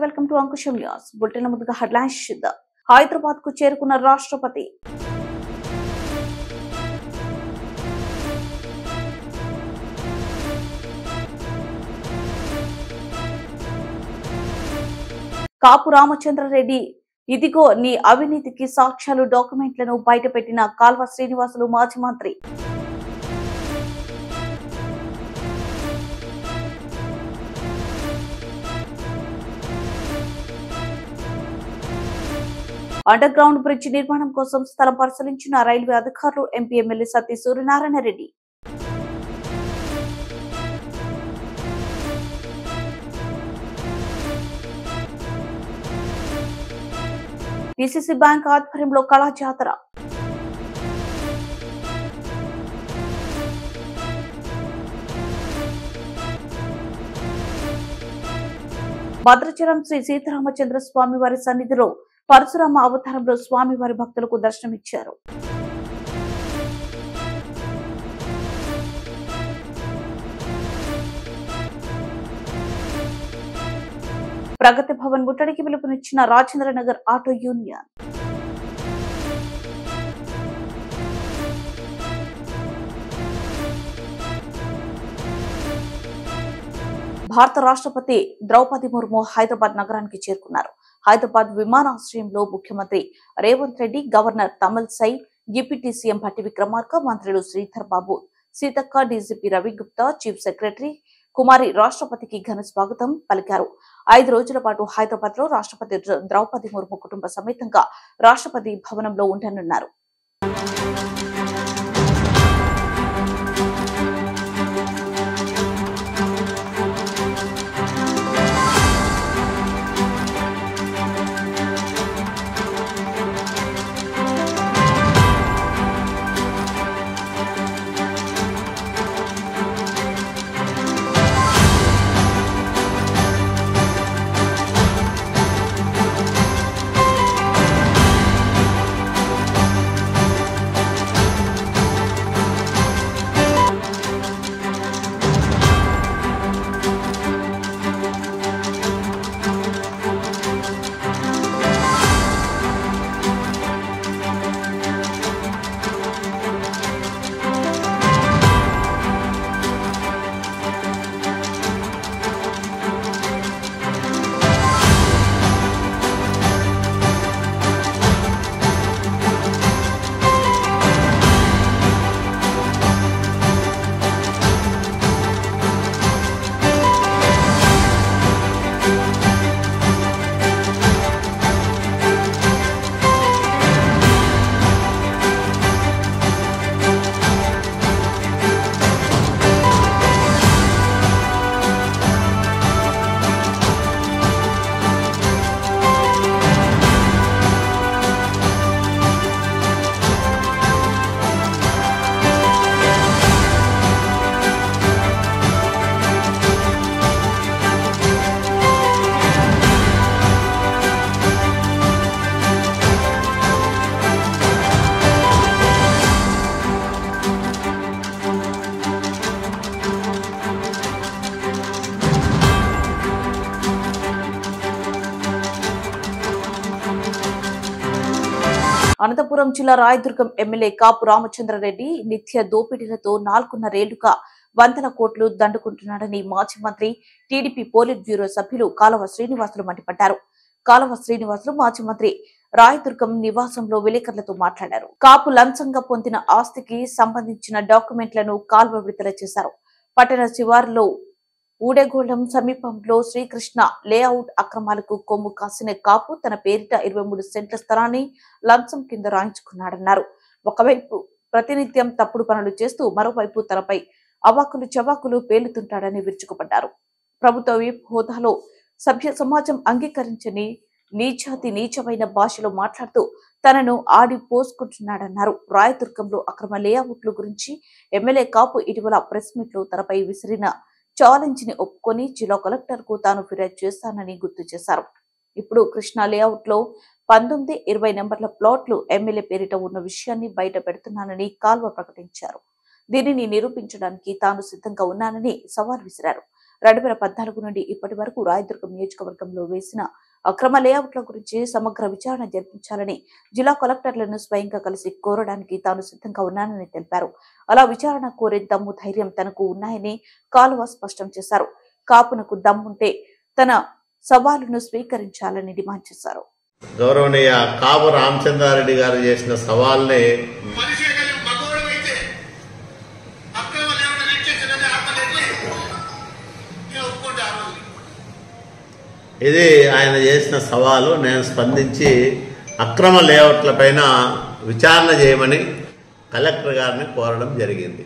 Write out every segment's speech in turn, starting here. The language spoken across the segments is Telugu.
Welcome to Ankusam news bulletin ముందుగా హెడ్లైన్స్ చూద్దాం. హైదరాబాద్ కు చేరుకున్న రాష్ట్రపతి. కాపు రామచంద్రారెడ్డి ఇదిగో నీ అవినీతికి సాక్ష్యాలు డాక్యుమెంట్లను బయటపెట్టిన కాల్వ శ్రీనివాసులు మాజీ మంత్రి. అండర్ గ్రౌండ్ బ్రిడ్జ్ నిర్మాణం కోసం స్థలం పరిశీలించిన రైల్వే అధికారులు. MP MLA Satti Suryanarayana Reddy. PCC bank ఆధ్వర్యంలో కళా జాతర. భద్రాచలం శ్రీ సీతారామచంద్ర స్వామి వారి సన్నిధిలో పరశురామ అవతారంలో స్వామివారి భక్తులకు దర్శనమిచ్చారు. ప్రగతి భవన్ ముట్టడికి పిలుపునిచ్చిన రాజేంద్రనగర్ ఆటో యూనియన్. భారత రాష్ట్రపతి ద్రౌపది ముర్ము హైదరాబాద్ నగరానికి చేరుకున్నారు. హైదరాబాద్ విమానాశ్రయంలో ముఖ్యమంత్రి Revanth Reddy, governor Tamilisai, deputy CM Bhatti Vikramarka, మంత్రులు Sridhar Babu, Seethakka, DGP Ravi Gupta, chief secretary Kumari రాష్ట్రపతికి ఘన స్వాగతం పలికారు. 5 రోజుల పాటు హైదరాబాద్ లో రాష్ట్రపతి ద్రౌపది ముర్ము కుటుంబ సమేతంగా రాష్ట్రపతి భవనంలో ఉండనున్నారు. అనంతపురం జిల్లా రాయదుర్గం ఎమ్మెల్యే కాపు రామచంద్రారెడ్డి నిత్య దోపిడీలతో 4.5 ఏళ్లుగా వందల కోట్లు దండుకుంటున్నాడని మాజీ మంత్రి, టీడీపీ పోలిట్ బ్యూరో సభ్యులు కాలువ శ్రీనివాసులు మండిపడ్డారు. కాలువ శ్రీనివాసులు మాజీ మంత్రి రాయదుర్గం నివాసంలో విలేకరులతో మాట్లాడారు. కాపు లంచంగా పొందిన ఆస్తికి సంబంధించిన డాక్యుమెంట్లను కాలువ విడుదల చేశారు. పట్టణ శివారులో ఊడేగోళం సమీపంలో శ్రీకృష్ణ లేఅవుట్ అక్రమాలకు కొమ్ము కాసిన కాపు తన పేరిట 23 సెంట్ల స్థలాన్ని లంచం కింద రాయించుకున్నాడన్నారు. ఒకవైపు ప్రతినిత్యం తప్పుడు పనులు చేస్తూ మరోవైపు తనపై అవాకులు చవాకులు పేలుతుంటాడని విరుచుకుపడ్డారు. ప్రభుత్వ విప్ హోదాలో సభ్య సమాజం అంగీకరించని నీచాతి నీచమైన భాషలో మాట్లాడుతూ తనను ఆడి పోసుకుంటున్నాడన్నారు. రాయదుర్గంలో అక్రమ లేఅవుట్ల గురించి ఎమ్మెల్యే కాపు ఇటీవల ప్రెస్ మీట్ లో తనపై విసిరిన ఛాలెంజ్ ని ఒప్పుకొని జిల్లా కలెక్టర్ కు తాను ఫిర్యాదు చేస్తానని గుర్తు చేశారు. ఇప్పుడు కృష్ణా లేఅవుట్ లో 19, 20 నెంబర్ల ప్లాట్లు ఎమ్మెల్యే పేరిట ఉన్న విషయాన్ని బయట పెడుతున్నానని కాల్వ ప్రకటించారు. దీనిని నిరూపించడానికి తాను సిద్ధంగా ఉన్నానని సవాల్ విసిరారు. 2014 నుండి ఇప్పటి వరకు రాయదుర్గం నియోజకవర్గంలో వేసిన అక్రమ లేఅవుట్ల గురించి సమగ్ర విచారణ జరిపించాలని జిల్లా కలెక్టర్లను స్వయంగా కలిసి కోరడానికి తాను సిద్ధంగా ఉన్నానని తెలిపారు. అలా విచారణ కోరే దమ్ము ధైర్యం తనకు ఉన్నాయని కాలువ స్పష్టం చేశారు. కాపునకు దమ్ముంటే తన సవాలును స్వీకరించాలని డిమాండ్ చేశారు. గౌరవనీయ కాపు రామచంద్రారెడ్డి గారు చేసిన సవాల్ని ఇది ఆయన చేసిన సవాలు. నేను స్పందించి అక్రమ లేఅవుట్ల పైన విచారణ చేయమని కలెక్టర్ గారిని కోరడం జరిగింది.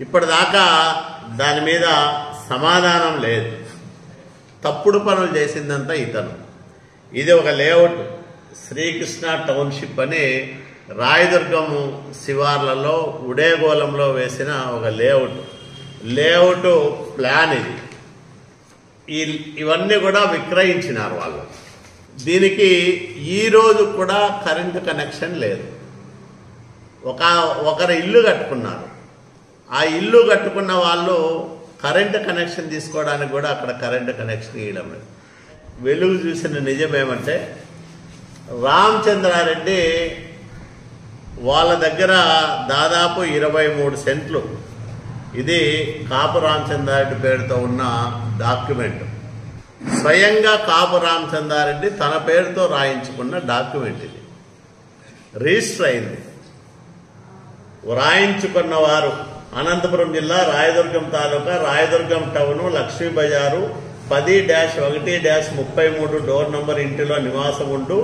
ఇప్పటిదాకా దాని మీద సమాధానం లేదు. తప్పుడు పనులు చేసిందంతా ఇతను. ఇది ఒక లేఅవుట్, శ్రీకృష్ణ టౌన్షిప్ అని రాయదుర్గం శివార్లలో ఉడేగోళంలో వేసిన ఒక లేఅవుట్ ప్లాన్ ఇది. ఇవన్నీ కూడా విక్రయించినారు వాళ్ళు. దీనికి ఈరోజు కూడా కరెంటు కనెక్షన్ లేదు. ఒకరు ఇల్లు కట్టుకున్నారు. ఆ ఇల్లు కట్టుకున్న వాళ్ళు కరెంటు కనెక్షన్ తీసుకోవడానికి కూడా అక్కడ కరెంటు కనెక్షన్ ఇవ్వడం లేదు. వెలుగు చూసిన నిజం ఏమంటే రామచంద్రారెడ్డి వాళ్ళ దగ్గర దాదాపు 23 సెంట్లు, ఇది కాపు రామచంద్రారెడ్డి పేరుతో ఉన్న డాక్యుమెంట్. స్వయంగా కాపు రామచంద్రారెడ్డి తన పేరుతో రాయించుకున్న డాక్యుమెంట్ ఇది. రిజిస్టర్ అయింది. రాయించుకున్న వారు అనంతపురం జిల్లా రాయదుర్గం తాలూకా రాయదుర్గం టౌను లక్ష్మీ బజారు 10-1-33 డోర్ నంబర్ ఇంటిలో నివాసం ఉంటూ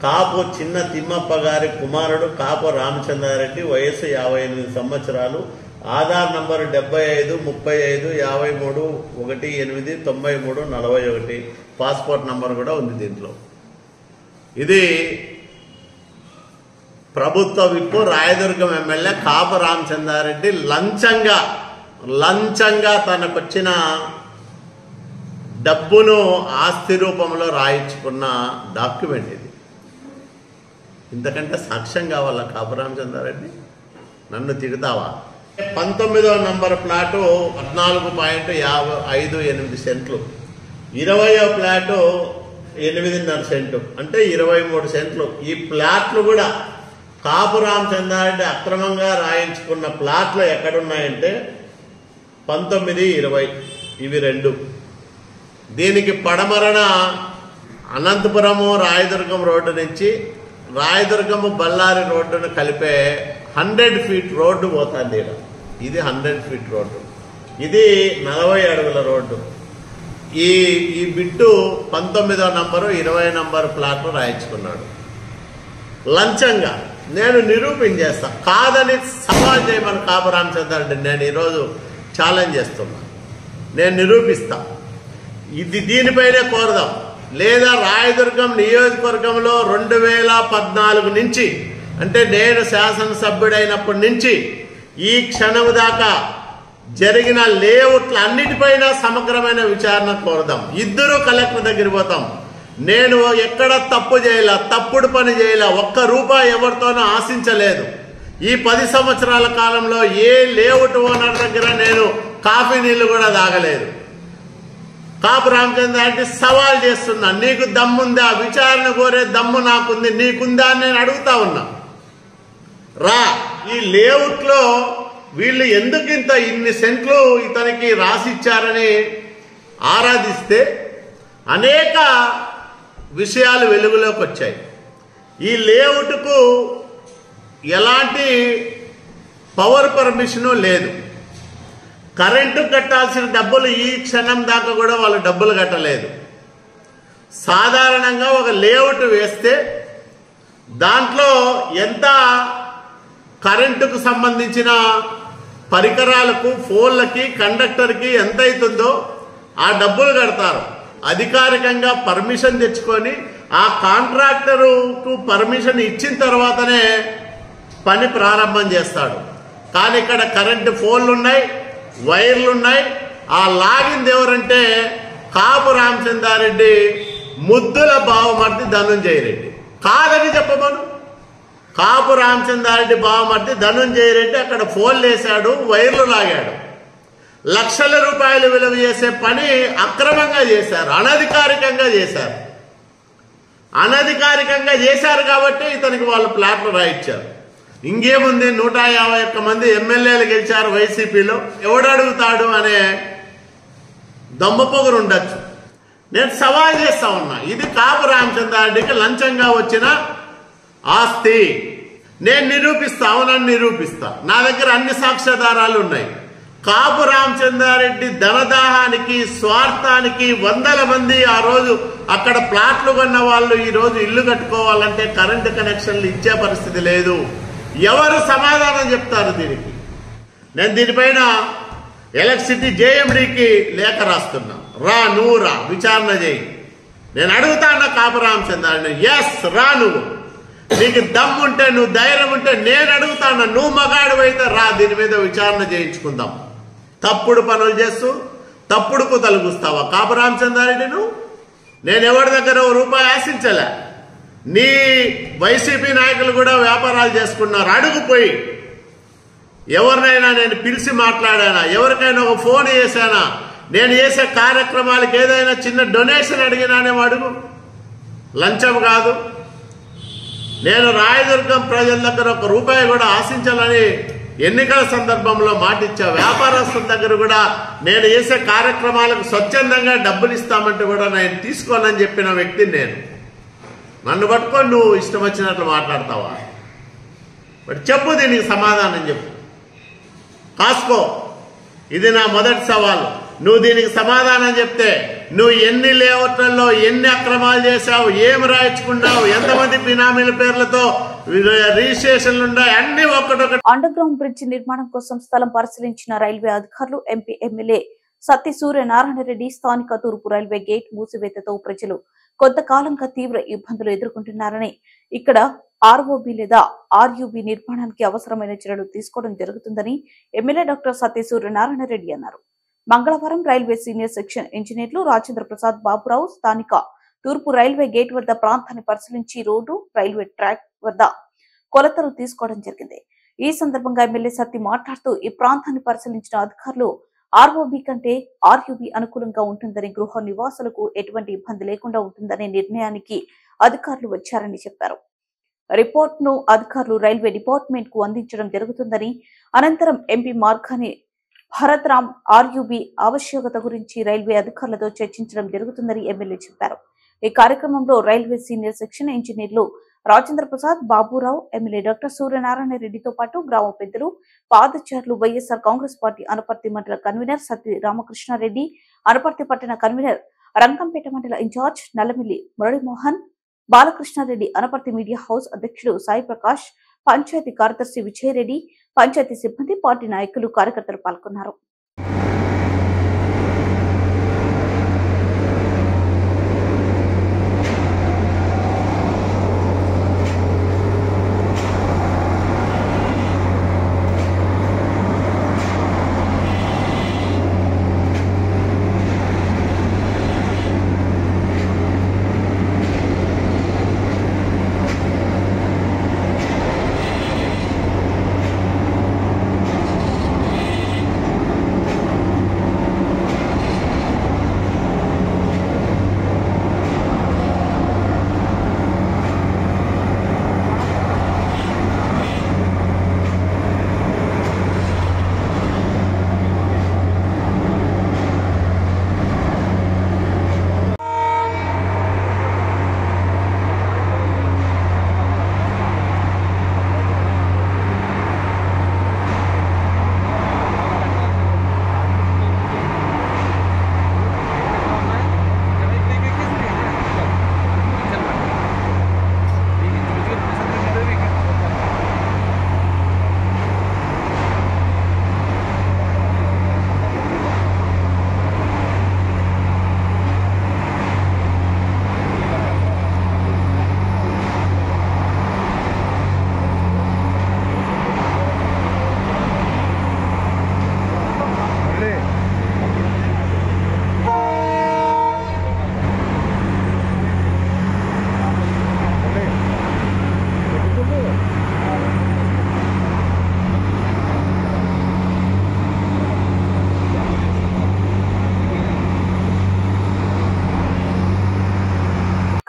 కాపు చిన్న తిమ్మప్ప గారి కుమారుడు కాపు రామచంద్రారెడ్డి, వయసు 58 సంవత్సరాలు, ఆధార్ నంబరు 75-35-53-18-93-41, పాస్పోర్ట్ నంబర్ కూడా ఉంది దీంట్లో. ఇది ప్రభుత్వ విప్పు రాయదుర్గం ఎమ్మెల్యే కాపు రామచంద్రారెడ్డి లంచంగా తనకొచ్చిన డబ్బును ఆస్తి రూపంలో రాయించుకున్న డాక్యుమెంట్ ఇది. ఇంతకంటే సాక్ష్యం కావాలా కాపు రామచంద్రారెడ్డి? నన్ను తిడతావా? 19వ నంబర్ ప్లాటు 14.58 సెంట్లు, 20వ ప్లాటు 8.5 సెంటు, అంటే 23 సెంట్లు. ఈ ప్లాట్లు కూడా కాపు రామచంద్రారెడ్డి అక్రమంగా రాయించుకున్న ప్లాట్లు ఎక్కడున్నాయంటే 19, 20 ఇవి రెండు. దీనికి పడమరణ అనంతపురము రాయదుర్గం రోడ్డు నుంచి రాయదుర్గము బళ్ళారి రోడ్డును కలిపే 100 ఫీట్ రోడ్డు పోతుంది. ఇది 100 ఫీట్ రోడ్డు, ఇది 40 అడుగుల రోడ్డు. ఈ బిట్టు 19వ నంబరు 20 నంబరు ప్లాట్లు రాయించుకున్నాడు లంచంగా. నేను నిరూపించేస్తా. కాదని సవాల్ చేయమని కాపు రామచంద్రారెడ్డి నేను ఈరోజు ఛాలెంజ్ చేస్తున్నా. నేను నిరూపిస్తా. దీనిపైనే కోరదాం. లేదా రాయదుర్గం నియోజకవర్గంలో 2014 నుంచి, అంటే నేను శాసనసభ్యుడైనప్పటి నుంచి ఈ క్షణం దాకా జరిగిన లేఅవుట్ల అన్నిటిపైన సమగ్రమైన విచారణ కోరదాం. ఇద్దరు కలెక్టర్ దగ్గర పోతాం. నేను ఎక్కడ తప్పు చేయలే, తప్పుడు పని చేయలే, ఒక్క రూపాయి ఎవరితోనూ ఆశించలేదు. ఈ 10 సంవత్సరాల కాలంలో ఏ లేఅవుట్ ఓనర్ దగ్గర నేను కాఫీ నీళ్లు కూడా తాగలేదు. కాపు రామచంద్రారెడ్డి సవాల్ చేస్తున్నా. నీకు దమ్ముందా? విచారణ కోరే దమ్ము నాకుంది, నీకుందా అని నేను అడుగుతా ఉన్నా. రా. ఈ లేఅవుట్ లో వీళ్ళు ఎందుకు ఇన్ని సెంట్లు ఇతనికి రాసిచ్చారని ఆరాధిస్తే అనేక విషయాలు వెలుగులోకి వచ్చాయి. ఈ లేఅవుట్కు ఎలాంటి పవర్ పర్మిషను లేదు. కరెంటు కట్టాల్సిన డబ్బులు ఈ క్షణం దాకా కూడా వాళ్ళు డబ్బులు కట్టలేదు. సాధారణంగా ఒక లేఅవుట్ వేస్తే దాంట్లో ఎంత కరెంటుకు సంబంధించిన పరికరాలకు, ఫోన్లకి, కండక్టర్కి ఎంత అవుతుందో ఆ డబ్బులు కడతారు. అధికారికంగా పర్మిషన్ తెచ్చుకొని ఆ కాంట్రాక్టరుకు పర్మిషన్ ఇచ్చిన తర్వాతనే పని ప్రారంభం చేస్తాడు. కానీ ఇక్కడ కరెంటు ఫోన్లు ఉన్నాయి, వైర్లు ఉన్నాయి. ఆ లాగింది ఎవరంటే కాపు రామచంద్రారెడ్డి ముద్దుల బావమర్ది ధనుంజయ రెడ్డి. కాదని చెప్పమను. కాపు రామచంద్రారెడ్డి బావమర్ది ధనుంజయ రెడ్డి అక్కడ ఫోన్లు వేశాడు, వైర్లు లాగాడు. లక్షల రూపాయలు విలువ చేసే పని అక్రమంగా చేశారు, అనధికారికంగా చేశారు. అనధికారికంగా చేశారు కాబట్టి ఇతనికి వాళ్ళు ప్లాట్లు రాయించారు. ఇంకేముంది, 151 మంది ఎమ్మెల్యేలు గెలిచారు వైసీపీలో. ఎవడు అడుగుతాడు అనే దొమ్మపొగరు ఉండొచ్చు. నేను సవాల్ చేస్తా ఉన్నా, ఇది కాపు రామచంద్రారెడ్డికి లంచంగా వచ్చిన ఆస్తి. నేను నిరూపిస్తా, అవునని నిరూపిస్తా. నా దగ్గర అన్ని సాక్ష్యాధారాలు ఉన్నాయి. కాపు రామచంద్రారెడ్డి ధనదాహానికి, స్వార్థానికి వందల మంది ఆ రోజు అక్కడ ప్లాట్లు కొన్న వాళ్ళు ఈ రోజు ఇల్లు కట్టుకోవాలంటే కరెంటు కనెక్షన్లు ఇచ్చే పరిస్థితి లేదు. ఎవరు సమాధానం చెప్తారు దీనికి? నేను దీనిపైన ఎలక్ట్రిసిటీ జేఎండీకి లేఖ రాస్తున్నా. నువ్వు రా, విచారణ చేయి. నేను అడుగుతాను కాపు రామచంద్రారెడ్డి, ఎస్ రా, నువ్వు నీకు దమ్ముంటే, నువ్వు ధైర్యం ఉంటే నేను అడుగుతాను, నువ్వు మగాడు అయితే రా, దీని మీద విచారణ చేయించుకుందాం. తప్పుడు పనులు చేస్తూ తప్పుడు కూతలు కూస్తావా కాపు రామచంద్రారెడ్డి నువ్వు? నేను ఎవరి దగ్గర రూపాయి ఆశించలే. నీ వైసీపీ నాయకులు కూడా వ్యాపారాలు చేసుకున్నారు. అడుగుపోయి ఎవరినైనా నేను పిలిచి మాట్లాడానా, ఎవరికైనా ఒక ఫోన్ చేశానా, నేను చేసే కార్యక్రమాలకు ఏదైనా చిన్న డొనేషన్ అడిగినానేమో అడుగు. లంచం కాదు. నేను రాయదుర్గం ప్రజల దగ్గర ఒక రూపాయి కూడా ఆశించాలని ఎన్నికల సందర్భంలో మాటిచ్చా. వ్యాపారస్తుల దగ్గర కూడా నేను చేసే కార్యక్రమాలకు స్వచ్ఛందంగా డబ్బులు ఇస్తామంటే కూడా నేను తీసుకోనని చెప్పిన వ్యక్తిని నేను. నన్ను పట్టుకొని నువ్వు ఇష్టం వచ్చినట్లు మాట్లాడతావా? బట్ చెప్పు, దీనికి సమాధానం చెప్పు. కాసుకో, ఇది నా మొదటి సవాలు. నువ్వు దీనికి సమాధానం చెప్తే, నువ్వు ఎన్ని లేఅవుట్లలో ఎన్ని అక్రమాలు చేశావు, ఏమి రాయించుకున్నావు, ఎంతమంది బినామీల పేర్లతో రిజిస్ట్రేషన్లు ఉన్నాయి, అన్ని ఒక్కటొకటి. అండర్ గ్రౌండ్ బ్రిడ్జ్ నిర్మాణం కోసం స్థలం పరిశీలించిన రైల్వే అధికారులు, ఎంపీ ఎమ్మెల్యే సత్తి సూర్యనారాయణ రెడ్డి స్థానిక తూర్పు రైల్వే గేట్ మూసివేతతో ప్రజలు కొంతకాలంగా తీవ్ర ఇబ్బందులు ఎదుర్కొంటున్నారని, ఇక్కడ ఆర్ఓబి లేదా ఆర్యుబి నిర్మాణానికి అవసరమైన చర్యలు తీసుకోవడం జరుగుతుందని ఎమ్మెల్యే డాక్టర్ సత్తి సూర్యనారాయణ రెడ్డి అన్నారు. మంగళవారం రైల్వే సీనియర్ సెక్షన్ ఇంజనీర్లు రాజేంద్ర ప్రసాద్ బాబురావు స్థానిక తూర్పు రైల్వే గేట్ వద్ద ప్రాంతాన్ని పరిశీలించి రోడ్డు, రైల్వే ట్రాక్ వద్ద కొలతలు తీసుకోవడం జరిగింది. ఈ సందర్భంగా ఎమ్మెల్యే సత్తి మాట్లాడుతూ, ఈ ప్రాంతాన్ని పరిశీలించిన అధికారులు ఆర్ఓబి కంటే ఆర్యుబి అనుకూలంగా ఉంటుందని, గృహ నివాసులకు ఎటువంటి ఇబ్బంది లేకుండా ఉంటుందనే నిర్ణయానికి అధికారులు వచ్చారని చెప్పారు. రిపోర్ట్ ను అధికారులు రైల్వే డిపార్ట్మెంట్ కు అందించడం జరుగుతుందని, అనంతరం ఎంపీ మార్గాని భరత్ రామ్ ఆర్యుబి ఆవశ్యకత గురించి రైల్వే అధికారులతో చర్చించడం జరుగుతుందని ఎమ్మెల్యే చెప్పారు. ఈ కార్యక్రమంలో రైల్వే సీనియర్ సెక్షన్ ఇంజనీర్లు రాజేంద్ర ప్రసాద్ బాబురావు, ఎమ్మెల్యే డాక్టర్ సూర్యనారాయణ రెడ్డితో పాటు గ్రామ పెద్దలు, పాదచారులు, వైఎస్ఆర్ కాంగ్రెస్ పార్టీ అనపర్తి మండల కన్వీనర్ సత్తి రామకృష్ణారెడ్డి, అనపర్తి పట్టణ కన్వీనర్, రంగంపేట మండల incharge Nallamilli Murali Mohan, Balakrishna Reddy, Anaparthi media house అధ్యక్షుడు సాయి ప్రకాష్, పంచాయతీ కార్యదర్శి విజయరెడ్డి, పంచాయతీ సిబ్బంది, పార్టీ నాయకులు, కార్యకర్తలు పాల్గొన్నారు.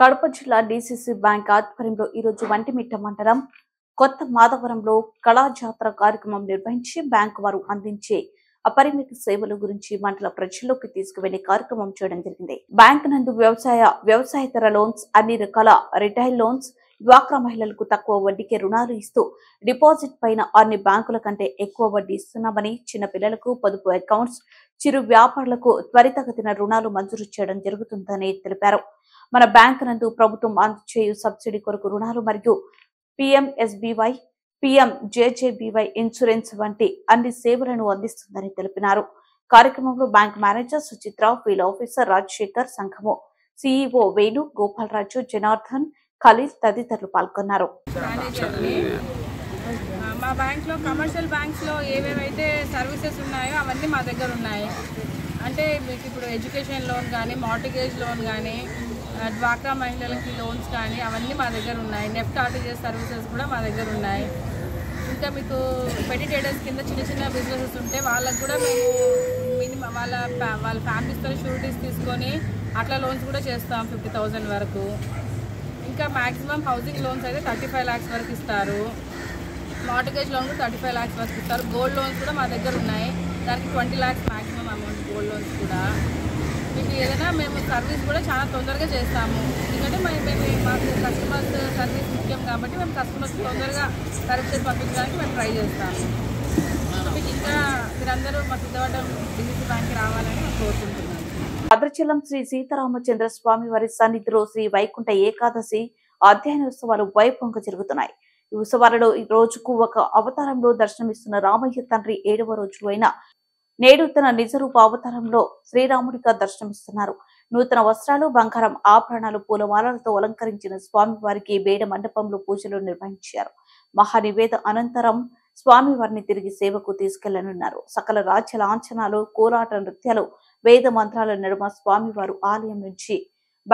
కడప జిల్లా డీసీసీ బ్యాంక్ ఆధ్వర్యంలో ఈరోజు వంటిమిట్ట మండలం కొత్త మాధవరంలో కళాజాతర కార్యక్రమం నిర్వహించి బ్యాంకు వారు అందించే అపరిమిత సేవల గురించి మండల ప్రజల్లోకి తీసుకువెళ్లే కార్యక్రమం చేయడం జరిగింది. బ్యాంకు నందు వ్యవసాయేతర లోన్స్, అన్ని రకాల రిటైల్ లోన్స్, డ్వాక్రా మహిళలకు తక్కువ వడ్డీకే రుణాలు ఇస్తూ డిపాజిట్ పైన అన్ని బ్యాంకుల కంటే ఎక్కువ వడ్డీ ఇస్తున్నామని, చిన్న పిల్లలకు పొదుపు అకౌంట్స్, చిరు వ్యాపారులకు త్వరితగతిన రుణాలు మంజూరు చేయడం జరుగుతుందని తెలిపారు. మన బ్యాంకు నందు ప్రభుత్వం అందజేయు సబ్సిడీ కొరకు రుణాలు మరియు PMSBY, PMJJBY ఇన్సూరెన్స్ వంటి అన్ని సేవలను అందిస్తుందని తెలిపినారు. కార్యక్రమంలో bank manager Suchitra, field officer Rajasekhar, సంఘము CEO వేణు, గోపాలరాజు, జనార్దన్, ఖలీల్ తదితరులు పాల్గొన్నారు. మా బ్యాంక్ లో కమర్షియల్ బ్యాంక్స్ లో ఏవేవైతే సర్వీసెస్ ఉన్నాయో అవన్నీ మా దగ్గర ఉన్నాయి. అంటే మీకు ఇప్పుడు ఎడ్యుకేషన్ లోన్ కానీ, మార్టిగేజ్ లోన్ కానీ, డ్వాక్రా మహిళలకి లోన్స్ కానీ అవన్నీ మా దగ్గర ఉన్నాయి. నెఫ్ట్ ఆర్టీజీఎస్ సర్వీసెస్ కూడా మా దగ్గర ఉన్నాయి. ఇంకా మీకు పెట్టి ట్రేడర్స్ కింద చిన్న చిన్న బిజినెసెస్ ఉంటే వాళ్ళకు కూడా మేము మినిమం వాళ్ళ ఫ్యామిలీస్తో షూరిటీస్ తీసుకొని అట్లా లోన్స్ కూడా చేస్తాం 50,000 వరకు. ఇంకా మ్యాక్సిమం హౌసింగ్ లోన్స్ అయితే 35 lakhs వరకు ఇస్తారు. మార్టిగేజ్ లోన్ కూడా 35 lakhs వరకు ఇస్తారు. గోల్డ్ లోన్స్ కూడా మా దగ్గర ఉన్నాయి. దానికి 20 lakhs maximum amount gold loans కూడా. మీకు ఏదైనా మేము సర్వీస్ కూడా చాలా తొందరగా చేస్తాము. ఎందుకంటే మాకు కస్టమర్స్ సర్వీస్ ముఖ్యం కాబట్టి మేము కస్టమర్స్ తొందరగా సర్వీసెస్ పంపించడానికి మేము ట్రై చేస్తాము. మీకు ఇంకా మీరందరూ మా సిద్ధవటం డీసీసీ బ్యాంక్కి రావాలని మేము కోరుకుంటున్నాము. భద్రాచలం శ్రీ సీతారామచంద్ర స్వామి వారి సన్నిధిలో శ్రీ వైకుంఠ ఏకాదశి అధ్యయనోత్సవాలు వైభవంగా జరుగుతున్నాయి. ఈ ఉత్సవాలలో ఈ రోజుకు ఒక అవతారంలో దర్శనమిస్తున్న రామయ్య తండ్రి 7వ రోజు అయిన నేడు తన నిజరూప అవతారంలో శ్రీరాముడిగా దర్శనమిస్తున్నారు. నూతన వస్త్రాలు, బంగారం ఆభరణాలు, పూలమాలలతో అలంకరించిన స్వామి వారికి వేద మండపంలో పూజలు నిర్వహించారు. మహానివేద అనంతరం స్వామివారిని తిరిగి సేవకు తీసుకెళ్లనున్నారు. సకల రాజ్య లాంఛనాలు, కోలాట నృత్యాలు, వేద మంత్రాల నడుమ స్వామివారు ఆలయం నుంచి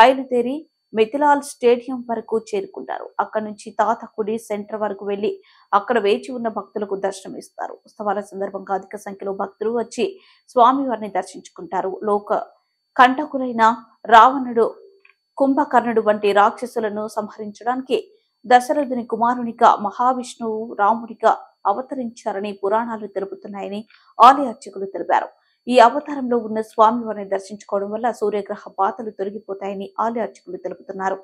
బయలుదేరి మిథిలాల్ స్టేడియం వరకు చేరుకుంటారు. అక్కడి నుంచి తాతకుడి సెంటర్ వరకు వెళ్లి అక్కడ వేచి ఉన్న భక్తులకు దర్శనం ఇస్తారు. ఉత్సవాల సందర్భంగా అధిక సంఖ్యలో భక్తులు వచ్చి స్వామివారిని దర్శించుకుంటారు. లోక కంటకులైన రావణుడు, కుంభకర్ణుడు వంటి రాక్షసులను సంహరించడానికి దశరథుని కుమారునిగా మహావిష్ణువు రాముడిగా అవతరించారని పురాణాలు తెలుపుతున్నాయని ఆలయ అర్చకులు తెలిపారు. ఈ అవతారంలో ఉన్న స్వామివారిని దర్శించుకోవడం వల్ల సూర్యగ్రహ బాధలు తొలగిపోతాయని ఆలయ అర్చకులు తెలుపుతున్నారు.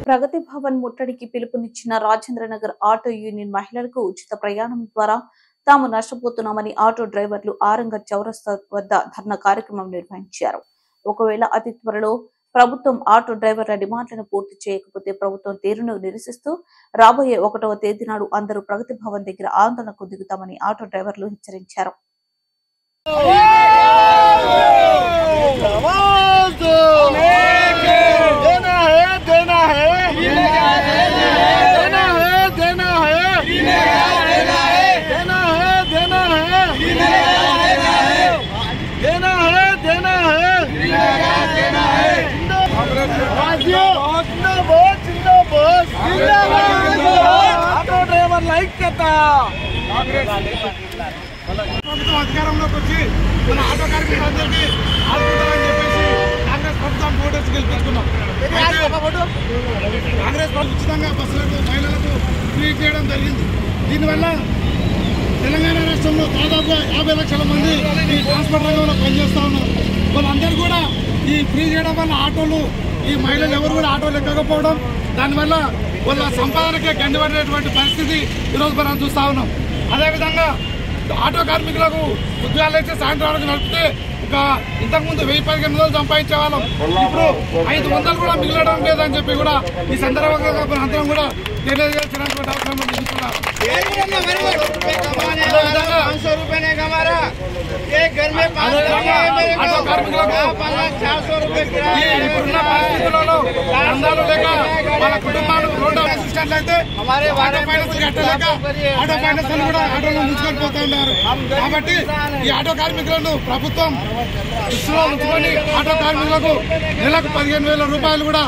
ప్రగతి భవన్ ముట్టడికి పిలుపునిచ్చిన రాజేంద్రనగర్ ఆటో యూనియన్ మహిళలకు ఉచిత ప్రయాణం ద్వారా తాము నష్టపోతున్నామని ఆటో డ్రైవర్లు ఆరంగర్ చౌరస్తా వద్ద ధర్నా కార్యక్రమం నిర్వహించారు. ఒకవేళ అతి త్వరలో ప్రభుత్వం ఆటో డ్రైవర్ల డిమాండ్లను పూర్తి చేయకపోతే ప్రభుత్వం తీరును నిరసిస్తూ రాబోయే 1వ తేదీ నాడు అందరూ ప్రగతి భవన్ దగ్గర ఆందోళనకు దిగుతామని ఆటో డ్రైవర్లు హెచ్చరించారు. ప్రభుత్వం అధికారంలోకి వచ్చి మన ఆటో కార్మికులందరికీ ఆదుకుంటామని చెప్పేసి కాంగ్రెస్ ప్రభుత్వం ఓటేసి గెలిపించుకున్నాం. కాంగ్రెస్ ప్రభుత్వం ఉచితంగా బస్సులకు, మహిళలకు ఫ్రీ చేయడం జరిగింది. దీనివల్ల తెలంగాణ రాష్ట్రంలో దాదాపుగా 50 లక్షల మంది ఈ ట్రాన్స్పోర్ట్ రంగంలో పనిచేస్తూ ఉన్నారు. వాళ్ళందరూ కూడా ఈ ఫ్రీ చేయడం వల్ల ఆటోలు, ఈ మహిళలు ఎవరు కూడా ఆటోలు ఎక్కకపోవడం, దానివల్ల వాళ్ళ సంపాదనకే గండిపడేటువంటి పరిస్థితి ఈరోజు మనం చూస్తూ ఉన్నాం. అదేవిధంగా ఆటో కార్మికులకు ఉద్యోగాలు అయితే సాయంత్రం వరకు నడిపితే ఇంతకుముందు 1000-1500 సంపాదించే వాళ్ళం, ఇప్పుడు 500 కూడా మిగలడం లేదని చెప్పి కూడా ఈ సందర్భంగా అందరం కూడా తెలియజేసినటువంటి అవసరం తీసుకున్నారు. ఇప్పుడున్న పరిస్థితులలో అందాలు లేక వాళ్ళ కుటుంబాలు రోడ్డు చూసినట్లయితే ఆటో ఫైనాన్స్ కట్టలేక ఆటో ఫైనాన్స్ కూడా ఆటోలో ముంచుకొని పోతూ ఉన్నారు. కాబట్టి ఈ ఆటో కార్మికులను ప్రభుత్వం దృష్టిలో ఉంచుకొని ఆటో కార్మికులకు నెలకు 15,000 రూపాయలు కూడా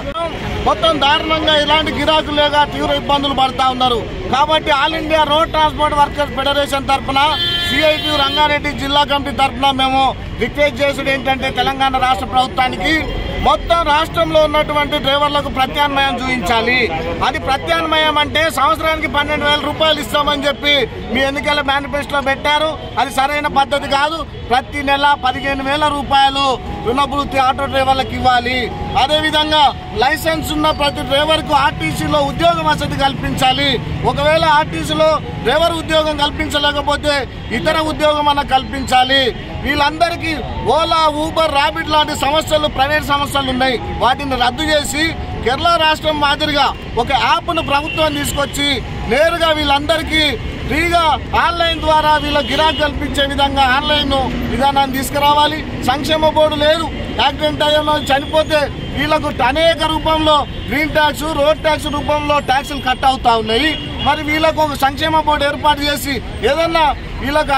మొత్తం దారుణంగా ఇలాంటి గిరాకులు లేక తీవ్ర ఇబ్బందులు పడతా ఉన్నారు. కాబట్టి all India road transport workers federation తరఫున సిఐటి రంగారెడ్డి జిల్లా కమిటీ తరఫున మేము రిక్వెస్ట్ చేసేది ఏంటంటే తెలంగాణ రాష్ట్ర ప్రభుత్వానికి మొత్తం రాష్ట్రంలో ఉన్నటువంటి డ్రైవర్లకు ప్రత్యామ్నాయం చూపించాలి. అది ప్రత్యామ్నాయం అంటే సంవత్సరానికి 12,000 రూపాయలు ఇస్తామని చెప్పి మీ ఎన్నికల మేనిఫెస్టోలో పెట్టారు. అది సరైన పద్ధతి కాదు. ప్రతి నెల 15,000 రూపాయలు రుణభృతి ఆటో డ్రైవర్లకు ఇవ్వాలి. అదేవిధంగా లైసెన్స్ ఉన్న ప్రతి డ్రైవర్ కు ఆర్టీసీలో ఉద్యోగ వసతి కల్పించాలి. ఒకవేళ ఆర్టీసీలో డ్రైవర్ ఉద్యోగం కల్పించలేకపోతే ఇతర ఉద్యోగం మనకు కల్పించాలి. వీళ్ళందరికీ ఓలా, ఊబర్, ర్యాపిడ్ లాంటి సంస్థలు, ప్రైవేట్ సంస్థలు ఉన్నాయి. వాటిని రద్దు చేసి కేరళ రాష్ట్రం మాదిరిగా ఒక యాప్ను ప్రభుత్వం తీసుకొచ్చి నేరుగా వీళ్ళందరికీ ఫ్రీగా ఆన్లైన్ ద్వారా వీళ్ళ గిరాకీ కల్పించే విధంగా ఆన్లైన్ విధానాన్ని తీసుకురావాలి. సంక్షేమ బోర్డు లేదు. యాక్సిడెంట్ అయ్యో చనిపోతే వీళ్ళకు అనేక రూపంలో గ్రీన్ ట్యాక్స్, రోడ్ ట్యాక్స్ రూపంలో ట్యాక్సులు కట్ అవుతా ఉన్నాయి. మరి వీళ్ళకు ఒక సంక్షేమ బోర్డు ఏర్పాటు చేసి ఏదన్నా వీళ్ళకు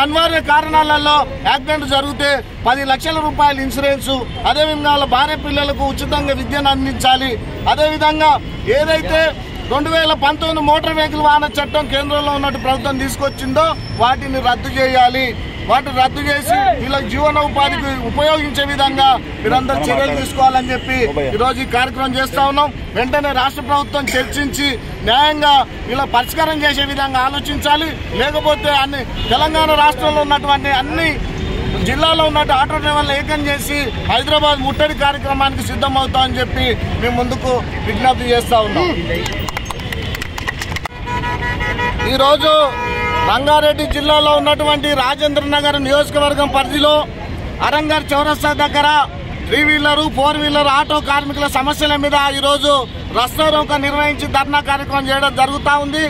అనివార్య కారణాలలో యాక్సిడెంట్ జరిగితే 10 లక్షల రూపాయల ఇన్సూరెన్స్, అదేవిధంగా వాళ్ళ భార్య పిల్లలకు ఉచితంగా విద్యను అందించాలి. అదేవిధంగా ఏదైతే 2019 మోటార్ వెహికల్ వాహన చట్టం కేంద్రంలో ఉన్నట్టు ప్రభుత్వం తీసుకొచ్చిందో వాటిని రద్దు చేయాలి. వాటిని రద్దు చేసి వీళ్ళకి జీవన ఉపాధికి ఉపయోగించే విధంగా మీరందరూ చర్యలు తీసుకోవాలని చెప్పి ఈరోజు ఈ కార్యక్రమం చేస్తా ఉన్నాం. వెంటనే రాష్ట్ర ప్రభుత్వం చర్చించి న్యాయంగా వీళ్ళ పరిష్కారం చేసే విధంగా ఆలోచించాలి. లేకపోతే తెలంగాణ రాష్ట్రంలో ఉన్నటువంటి అన్ని జిల్లాలో ఉన్నట్టు ఆటో డ్రైవర్లు ఏకం చేసి హైదరాబాద్ ముట్టడి కార్యక్రమానికి సిద్ధమవుతామని చెప్పి మేము ముందుకు విజ్ఞప్తి చేస్తా ఉన్నాం. ఈరోజు రంగారెడ్డి జిల్లాలో ఉన్నటువంటి రాజేంద్ర నగర్ నియోజకవర్గం పరిధిలో అరంగర్ చౌరస్తా దగ్గర 3-వీలర్, 4-వీలర్ ఆటో కార్మికుల సమస్యల మీద ఈరోజు రస్తారోకో నిర్వహించి ధర్నా కార్యక్రమం చేయడం జరుగుతూ ఉంది.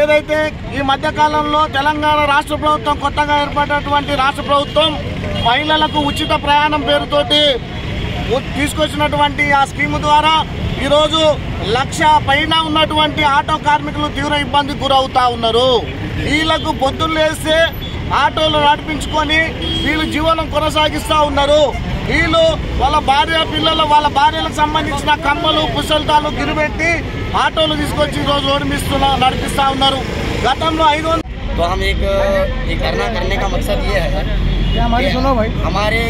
ఏదైతే ఈ మధ్య కాలంలో తెలంగాణ రాష్ట్ర ప్రభుత్వం కొత్తగా ఏర్పడినటువంటి రాష్ట్ర ప్రభుత్వం మహిళలకు ఉచిత ప్రయాణం పేరుతోటి తీసుకొచ్చినటువంటి ఆ స్కీమ్ ద్వారా ఈరోజు 1,00,000 పైన ఉన్నటువంటి ఆటో కార్మికులు తీవ్ర ఇబ్బందికి గురవుతా ఉన్నారు. వీళ్లకు పొద్దున్న లేస్తే ఆటోలు నడిపించుకొని వీళ్ళు జీవనం కొనసాగిస్తూ ఉన్నారు. వీళ్ళు వాళ్ళ భార్య పిల్లలు, వాళ్ళ భార్యలకు సంబంధించిన కమ్మలు, పుసల్తాలు గిరిపెట్టి ఆటోలు తీసుకొచ్చి ఈరోజు నడిపిస్తా ఉన్నారు. గతంలో 500 तो हम एक धरना करने का मकसद ये है कि हमारे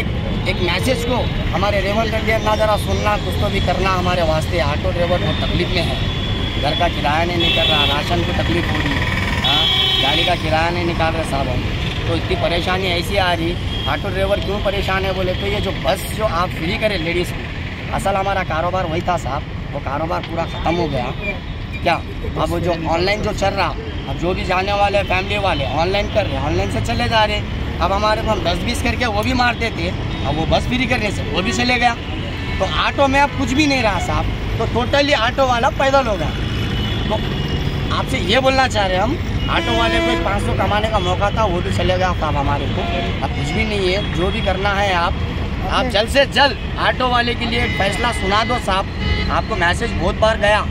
एक मैसेज को हमारे रेवंत रेड्डी अन्ना जरा सुनना, कुछ तो भी करना हमारे वास्ते। ऑटो ड्राइवर बहुत तकलीफ में है, घर का किराया नहीं निकल रहा, राशन की तकलीफ हो रही है, गाड़ी का किराया नहीं निकाल रहे साहब हम, तो इतनी परेशानी ऐसी आ रही। ऑटो ड्राइवर क्यों परेशान है बोले तो ये जो बस जो आप फ्री करें लेडीज़ को, असल हमारा कारोबार वही था साहब, वो कारोबार पूरा ख़त्म हो गया क्या। अब जो ऑनलाइन जो चल रहा, अब जो भी जाने वाले फैमिली वाले ऑनलाइन कर रहे, ऑनलाइन से चले जा रहे। अब हमारे को हम 10-20 करके वो भी मारते थे, अब वो बस फ्री करने से वो भी चले गया। तो ऑटो में अब कुछ भी नहीं रहा साहब, तो टोटली ऑटो वाला पैदल हो गया। तो आपसे ये बोलना चाह रहे हम, ऑटो वाले को 500 कमाने का मौका था, वो भी चले गया साहब हमारे को। अब कुछ भी नहीं है, जो भी करना है आप जल्द से जल्द ऑटो वाले के लिए फैसला सुना दो साहब। आपको मैसेज बहुत बार गया।